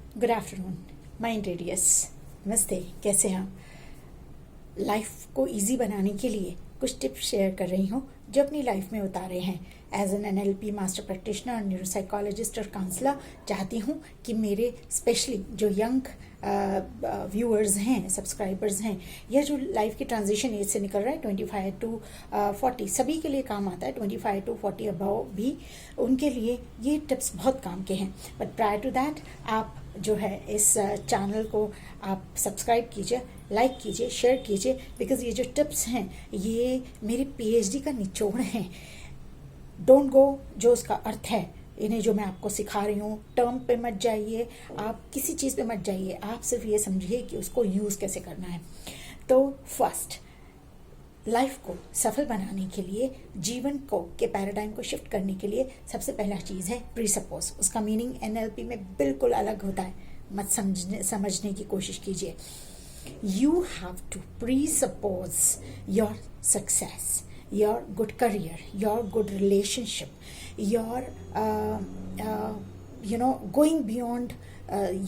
Good afternoon mind radius. नमस्ते, कैसे हैं आप? लाइफ को इजी बनाने के लिए कुछ टिप्स शेयर कर रही हूँ जो अपनी लाइफ में उतारे हैं। As an NLP master practitioner, neuropsychologist और काउंसलर, चाहती हूँ कि मेरे स्पेशली जो यंग व्यूअर्स हैं, सब्सक्राइबर्स हैं, यह जो लाइफ की ट्रांजिशन एज से निकल रहा है 25 टू 40, सभी के लिए काम आता है। 25 टू 40 अबव भी उनके लिए ये टिप्स बहुत काम के हैं। बट प्रायर टू दैट आप जो है इस चैनल को आप सब्सक्राइब कीजिए, लाइक कीजिए, शेयर कीजिए, बिकॉज ये जो टिप्स हैं ये मेरी PhD का निचोड़ हैं। डोंट गो जो उसका अर्थ है, इन्हें जो मैं आपको सिखा रही हूँ, टर्म पे मत जाइए, आप किसी चीज़ पे मत जाइए, आप सिर्फ ये समझिए कि उसको यूज़ कैसे करना है। तो फर्स्ट, लाइफ को सफल बनाने के लिए, जीवन को के पैराडाइम को शिफ्ट करने के लिए सबसे पहला चीज़ है प्रीसपोज। उसका मीनिंग NLP में बिल्कुल अलग होता है, मत समझने की कोशिश कीजिए। You have to presuppose your success, your good career, your good relationship, your going beyond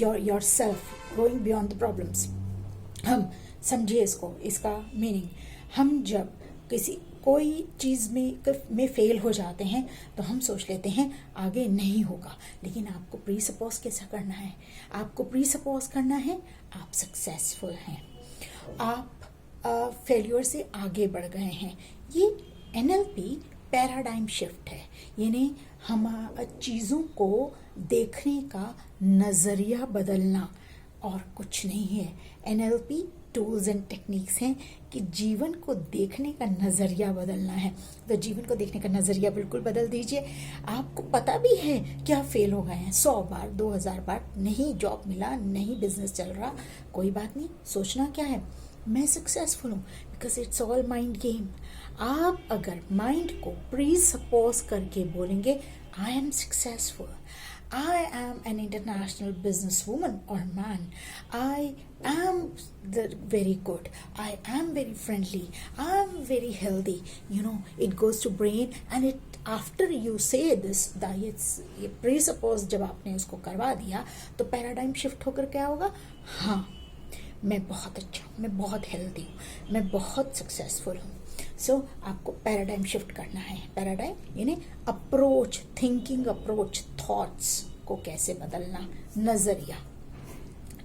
your self, going beyond the problems. हम समझिए इसका मीनिंग। हम जब कोई चीज़ में फेल हो जाते हैं तो हम सोच लेते हैं आगे नहीं होगा, लेकिन आपको प्रीसपोज कैसा करना है? आपको प्रीसपोज करना है आप सक्सेसफुल हैं, आप फेल्योर से आगे बढ़ गए हैं। ये NLP पैराडाइम शिफ्ट है, यानी हम चीज़ों को देखने का नज़रिया बदलना और कुछ नहीं है। NLP टूल्स एंड टेक्निक्स हैं कि जीवन को देखने का नज़रिया बदलना है। तो जीवन को देखने का नज़रिया बिल्कुल बदल दीजिए। आपको पता भी है कि आप फेल हो गए हैं 100 बार, 2000 बार, नहीं जॉब मिला, नहीं बिजनेस चल रहा, कोई बात नहीं। सोचना क्या है? मैं सक्सेसफुल हूँ, because it's all mind game. आप अगर माइंड को प्रीसपोज करके बोलेंगे I am successful, I am an international businesswoman or man, I am very good, I am very friendly, I am very healthy, it goes to brain and it after you say this, ये presuppose जब आपने उसको करवा दिया तो paradigm shift होकर क्या होगा? हाँ, मैं बहुत अच्छा हूँ, मैं बहुत हेल्दी हूँ, मैं बहुत सक्सेसफुल हूँ। आपको पैराडाइम शिफ्ट करना है। पैराडाइम यानी अप्रोच, थिंकिंग अप्रोच, थॉट्स को कैसे बदलना, नजरिया,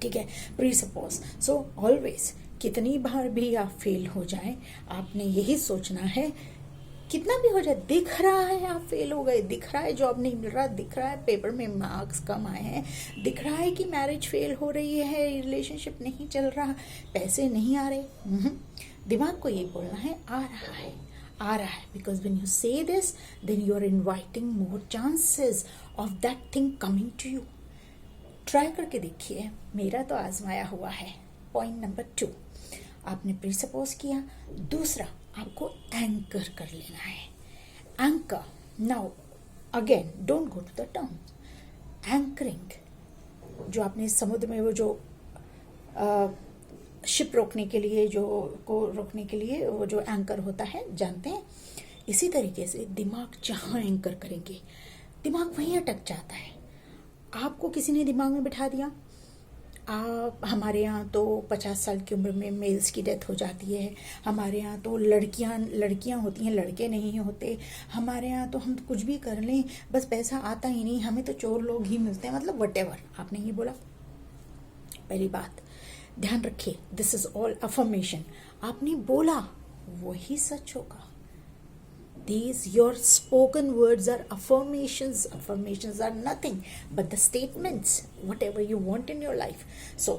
ठीक है। प्रीसपोज। ऑलवेज, कितनी बार भी आप फेल हो जाएं, आपने यही सोचना है, कितना भी हो जाए, दिख रहा है आप फेल हो गए, दिख रहा है जॉब नहीं मिल रहा, दिख रहा है पेपर में मार्क्स कम आए हैं, दिख रहा है कि मैरिज फेल हो रही है, रिलेशनशिप नहीं चल रहा, पैसे नहीं आ रहे, दिमाग को ये बोलना है आ रहा है, आ रहा है। Because when you say this then you are inviting more chances of that thing coming to you. Try करके देखिए, मेरा तो आजमाया हुआ है। पॉइंट नंबर 2, आपने प्रीसपोज किया। दूसरा, आपको एंकर कर लेना है। Anchor, now again don't go to the term. Anchoring, जो आपने समुद्र में वो जो शिप रोकने के लिए रोकने के लिए वो जो एंकर होता है, जानते हैं, इसी तरीके से दिमाग जहाँ एंकर करेंगे दिमाग वहीं अटक जाता है। आपको किसी ने दिमाग में बिठा दिया, हमारे यहाँ तो 50 साल की उम्र में मेल्स की डेथ हो जाती है, हमारे यहाँ तो लड़कियाँ होती हैं, लड़के नहीं होते, हमारे यहाँ तो हम कुछ भी कर लें बस पैसा आता ही नहीं, हमें तो चोर लोग ही मिलते हैं, मतलब व्हाटएवर आपने ये बोला। पहली बात ध्यान रखिए, दिस इज ऑल अफर्मेशन। आपने बोला वही सच होगा। These your spoken words are affirmations. Affirmations are nothing but the statements, whatever you want in your life. So,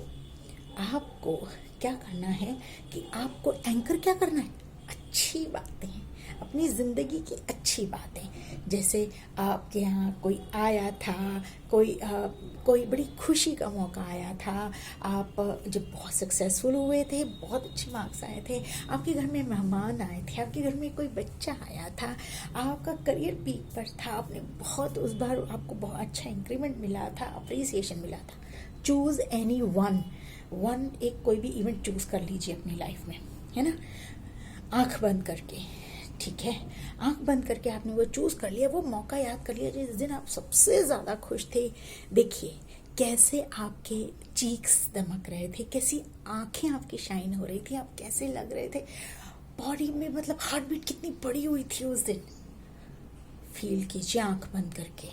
आपको क्या करना है कि आपको एंकर क्या करना है? अच्छी बातें, अपनी ज़िंदगी की अच्छी बातें। जैसे आपके यहाँ कोई आया था, कोई बड़ी खुशी का मौका आया था, आप जब बहुत सक्सेसफुल हुए थे, बहुत अच्छे मार्क्स आए थे, आपके घर में मेहमान आए थे, आपके घर में कोई बच्चा आया था, आपका करियर पीक पर था, आपने बहुत उस बार आपको बहुत अच्छा इंक्रीमेंट मिला था, अप्रिसिएशन मिला था। चूज़ एनी वन, एक कोई भी इवेंट चूज़ कर लीजिए अपनी लाइफ में, है ना, आंख बंद करके, ठीक है। आंख बंद करके आपने वो चूज़ कर लिया, वो मौका याद कर लिया जिस दिन आप सबसे ज़्यादा खुश थे। देखिए कैसे आपके चीक्स दमक रहे थे, कैसी आंखें आपकी शाइन हो रही थी, आप कैसे लग रहे थे, बॉडी में मतलब हार्ट बीट कितनी बड़ी हुई थी उस दिन। फील कीजिए आंख बंद करके।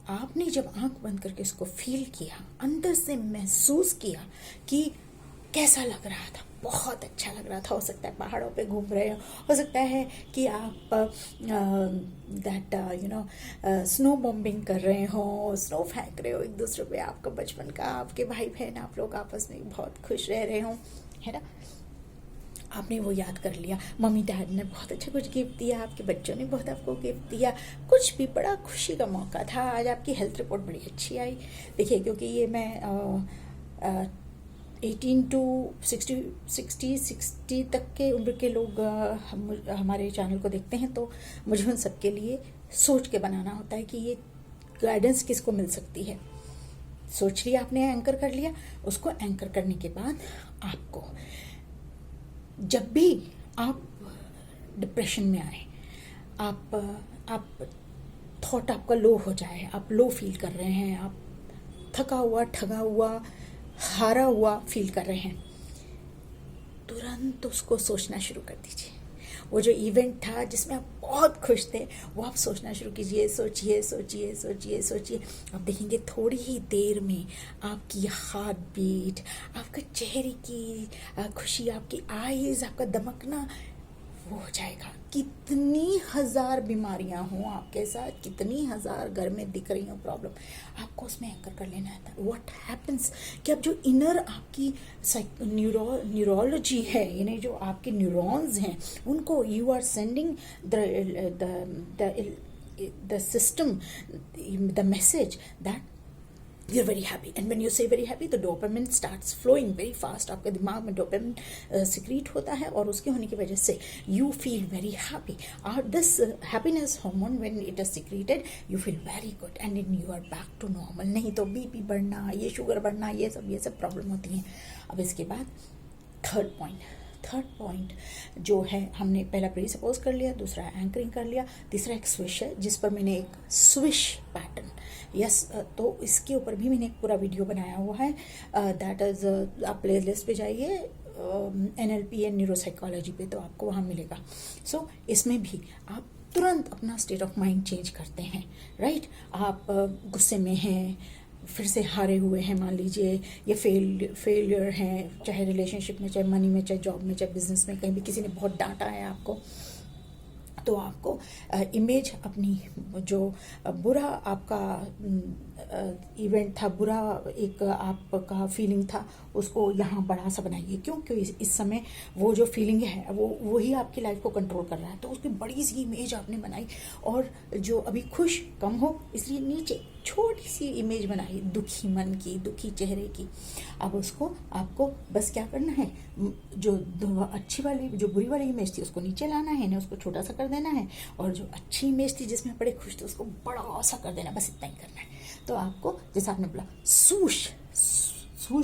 आपने जब आंख बंद करके इसको फील किया, अंदर से महसूस किया कि कैसा लग रहा था, बहुत अच्छा लग रहा था। हो सकता है पहाड़ों पे घूम रहे हो सकता है कि आप दैट स्नो बॉम्बिंग कर रहे हो, स्नो फेंक रहे हो एक दूसरे पे, आपका बचपन का आपके भाई बहन आप लोग आपस में बहुत खुश रह रहे हो, है ना। आपने वो याद कर लिया, मम्मी डैड ने बहुत अच्छा कुछ गिफ्ट दिया, आपके बच्चों ने बहुत आपको गिफ्ट दिया, कुछ भी, बड़ा खुशी का मौका था। आज आपकी हेल्थ रिपोर्ट बड़ी अच्छी आई। देखिए, क्योंकि ये मैं 18 to 60 तक के उम्र के लोग हमारे चैनल को देखते हैं, तो मुझे उन सबके लिए सोच के बनाना होता है कि ये गाइडेंस किसको मिल सकती है। सोच लिया आपने, एंकर कर लिया, उसको एंकर करने के बाद आपको जब भी आप डिप्रेशन में आए, आप थॉट आपका लो हो जाए, आप लो फील कर रहे हैं, आप थका हुआ, ठगा हुआ, हारा हुआ फील कर रहे हैं, तुरंत उसको सोचना शुरू कर दीजिए। वो जो इवेंट था जिसमें आप बहुत खुश थे, वो आप सोचना शुरू कीजिए। सोचिए सोचिए सोचिए सोचिए, आप देखेंगे थोड़ी ही देर में आपकी हार्ट बीट, आपके चेहरे की खुशी, आपकी आईज, आपका दमकना वो हो जाएगा। कितनी हजार बीमारियां हों आपके साथ, कितनी हजार घर में दिख रही हो प्रॉब्लम, आपको उसमें एंकर कर लेना है। व्हाट हैपन्स कि अब जो इनर आपकी न्यूरोलॉजी है, यानी जो आपके न्यूरॉन्स हैं, उनको you are sending the system the message that you're very happy, and when you say very happy, the dopamine starts flowing very fast. आपके दिमाग में dopamine secrete होता है, और उसके होने की वजह से you feel very happy. This happiness hormone, when it is secreted, you feel very good and then you are back to normal. नहीं तो बीपी बढ़ना, ये शुगर बढ़ना, ये सब प्रॉब्लम होती हैं। अब इसके बाद थर्ड पॉइंट जो है, हमने पहला प्री सपोज कर लिया, दूसरा एंकरिंग कर लिया, तीसरा एक स्विश है जिस पर मैंने एक स्विश पैटर्न, यस, तो इसके ऊपर भी मैंने एक पूरा वीडियो बनाया हुआ है। दैट इज, आप प्ले लिस्ट पे जाइए NLP एंड न्यूरोसाइकोलॉजी पे, तो आपको वहाँ मिलेगा। सो इसमें भी आप तुरंत अपना स्टेट ऑफ माइंड चेंज करते हैं, राइट। आप गुस्से में हैं, फिर से हारे हुए हैं मान लीजिए, ये फेलियर हैं, चाहे रिलेशनशिप में, चाहे मनी में, चाहे जॉब में, चाहे बिजनेस में, कहीं भी किसी ने बहुत डांटा है आपको, तो आपको इमेज अपनी, जो बुरा आपका इवेंट था, बुरा एक आपका फीलिंग था, उसको यहाँ बड़ा सा बनाइए। क्यों? क्योंकि इस समय वो जो फीलिंग है वो वही आपकी लाइफ को कंट्रोल कर रहा है, तो उसकी बड़ी सी इमेज आपने बनाई। और जो अभी खुश कम हो, इसलिए नीचे छोटी सी इमेज बनाई दुखी मन की, दुखी चेहरे की। अब उसको आपको बस क्या करना है, जो अच्छी वाली, जो बुरी वाली इमेज थी उसको नीचे लाना है ना, उसको छोटा सा कर देना है, और जो अच्छी इमेज थी जिसमें बड़े खुश थे उसको बड़ा सा कर देना, बस इतना ही करना है। तो आपको, जैसा आपने बोला सूश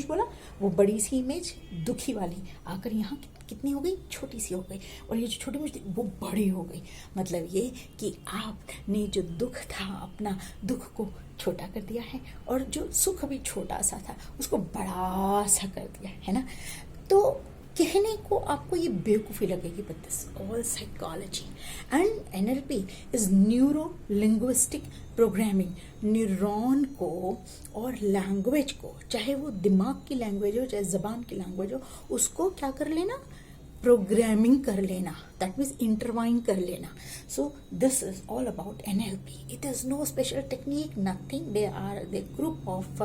बोला, वो बड़ी सी इमेज दुखी वाली आकर यहाँ कितनी हो गई, छोटी सी हो गई, और ये जो छोटी इमेज थी वो बड़ी हो गई। मतलब ये कि आपने जो दुख था, अपना दुख को छोटा कर दिया है, और जो सुख अभी छोटा सा था उसको बड़ा सा कर दिया है ना। तो कहने को आपको ये बेवकूफ़ी लगेगी, but this all psychology and NLP is neuro linguistic programming. Neuron को और लैंग्वेज को, चाहे वो दिमाग की लैंग्वेज हो चाहे जबान की लैंग्वेज हो, उसको क्या कर लेना, प्रोग्रामिंग कर लेना, दैट मीन्स इंटरवाइन कर लेना। So this is all about NLP. It is no special technique, nothing. They are the group of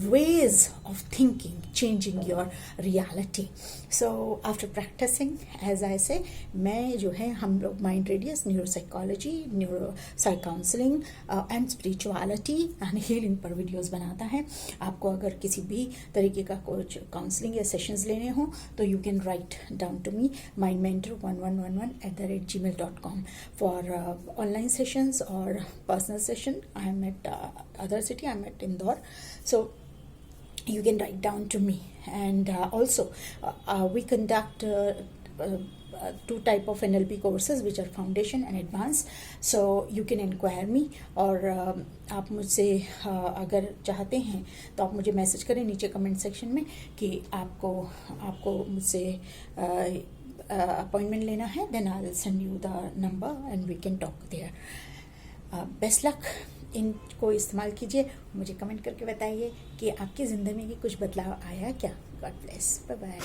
ways of thinking, changing your reality. So after practicing, as I say, मैं जो है, हम लोग mind radius, neuropsychology, neuropsych counselling and spirituality and healing पर videos बनाता है। आपको अगर किसी भी तरीके का कुछ काउंसलिंग या सेशंस लेने हो तो you can write down to me, mindmentor1111@gmail.com for online sessions or personal session. I am at other city, I am at Indore. So you can write down to me, and also we conduct two type of NLP courses which are foundation and advanced, so you can inquire me. और आप मुझसे अगर चाहते हैं तो आप मुझे message करें नीचे कमेंट सेक्शन में कि आपको मुझसे अपॉइंटमेंट लेना है, then I will send you the number and we can talk there. Best luck, इनको इस्तेमाल कीजिए, मुझे कमेंट करके बताइए कि आपकी ज़िंदगी में कुछ बदलाव आया क्या। God bless, bye bye.